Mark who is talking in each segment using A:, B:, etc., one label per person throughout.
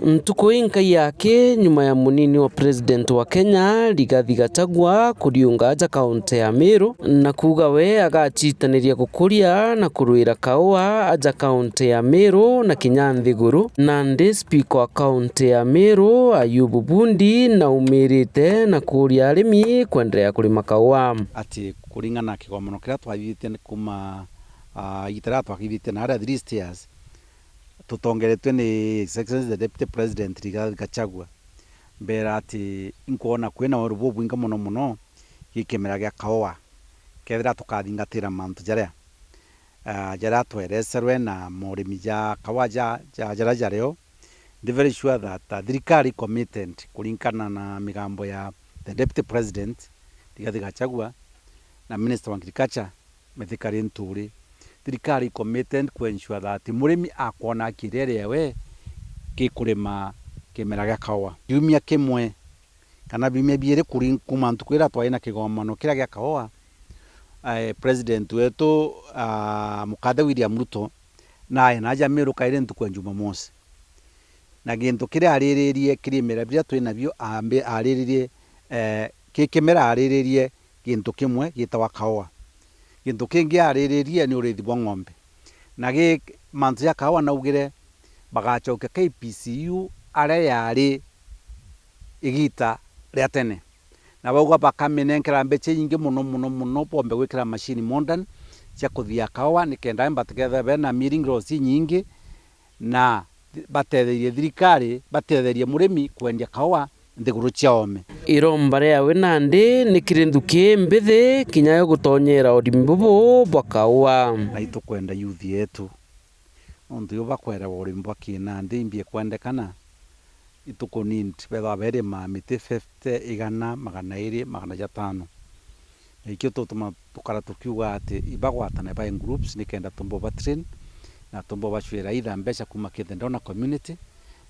A: Ntuku inkai yake nyuma ya munini wa president wa Kenya Rigathi Gachagua kuriunga aja kaunti ya Meru na kuga we agachitaniria gukuria na kuruira kaua aja kaunti ya Meru na Kinyanthiguru na ndi speaker wa kaunti ya Meru Ayubu Bundi na umirite na kuria arimi kwendelea kurima kaua
B: ati kuringana kigomono kiria twagithite kuma itara twagithite na ara 3 stairs tutongeretwe ni His Excellency the Deputy President Rigathi Gachagua mbera ati inkuona kwina warubu bwinga muno gikemera gya kaua kethira tukathingatira mantu jaria twerecerwe na murimi ja kawaja jaria reo ndi very sure that thirikari committed kuringana na migambo ya the Deputy President Rigathi Gachagua na Minister of Agriculture Mithikari Nturi thirikari committed ku ensure that murimi akona kirere we kikurima kimera gya kaua yumia kimwe kana bimia biere kuma ntukwira twaina kigomano kira gya kaua president wetu Mukade William Ruto na aja Meru kaire ntukwa Jumamosi na gintu kira ariririe kirimera bya twina byo ambe ariririe kikimera ariririe gintu kimwe gitawa kaua gintu kingi ariririe ni urithi bwa ng'ombe na gi mantu ya kaua na ugire bagachoke KPCU are yari igita ria tene na bagwa bakamenenkera mbeche nyingi muno pombe gwikira machine modern cia kuthia kaua ni kenda mbategeza bena milling rows nyingi na batetherie thirikari batetherie murimi kwendia kaua nthiguru ciaome
A: iromba riawe nandi ni kirinthuki mbithi kinyayo gutonyera urimi bubu bwa kaua
B: na itukwenda youth yetu ondu yo bakwera urimi bwa kinandi imbie kwendekana itukunini betha bere ma miti 50 igana magana 200 magana 500 ikyo tutuma tukara tukiuga ati ibagwatana by groups nikenda tumbo ba train na tumbo bashwira ida mbeca kuma kithendona community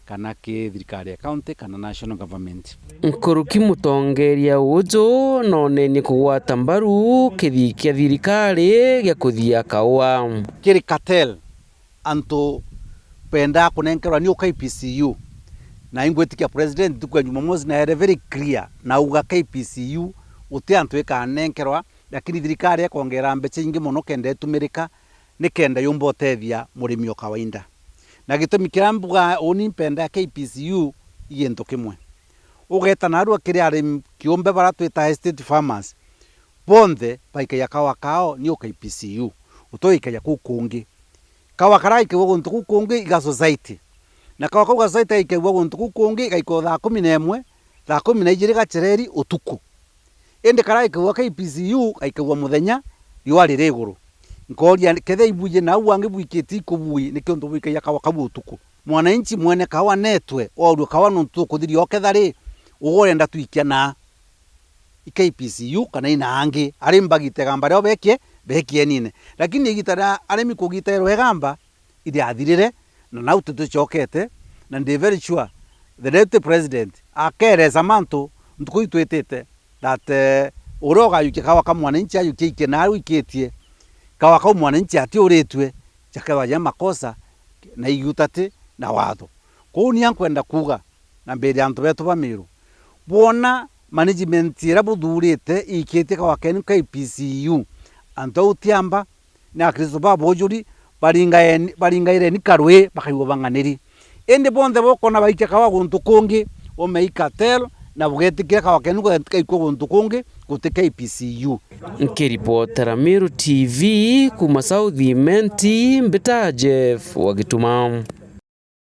B: kana ki thirikari ya county kana national government
A: nkuruki mutongeria ujo none ni kugwata mbaru kithikia thirikari gya kuthia kaua
B: kiri cartel anto penda kunenkerwa ni KPCU na ingwetikia president tukwa Jumamosi na era very clear na uga KPCU uti antu ikanenkerwa lakini thirikari yakongera mbeche nyingi muno kende tumirika ni kenda yumbotethia murimi o kawaida na gitumi kirambuga oni penda KPCU igintu kimwe ugeta narua kiri ari kiumbe bara twita estate farmers bonthe baikaya kawa kao ni KPCU utoikaya kukungi kawa karai ke guntu kukungi iga society na kawa kwa society ke guntu kukungi gaiko 11 12 gachereri utuku ende karai ke KPCU aikagwa muthenya riwari riguru ngoria kethe ibuje na uange bwiketi kubui nikyo ndo bwikaya kawa kabu utuku mwananchi mwene kawa netwe oru kawa nuntu kuthiri okethari ugorenda twikia na KPCU kana ina angi ari mbagite gamba ryo bekie nine lakini igitara arimi kugitero egamba iri athirire na nau tutuchokete na ndi very sure the Deputy President akere zamanto ntuku itwetete that uroga yuke kawa kama mwananchi ayuke ikenaru iketie kawa kama mwananchi ati uretwe chakawa ya makosa na igutate na watho kuni yankwenda kuga na mbere antu betu ba Meru bona management ira buthurite ikete kawa kenu KPCU anto utiamba na Kristo baba ojuri baringaire ni karwe bakaiwa banganiri ende bonde bokona baike kawa guntu kungi omeika tel na bugetikira kawa kenu kaiko guntu kungi gute KPCU
A: nkiripotera Meru TV kuma South Menti mbita Jeff Wagituma.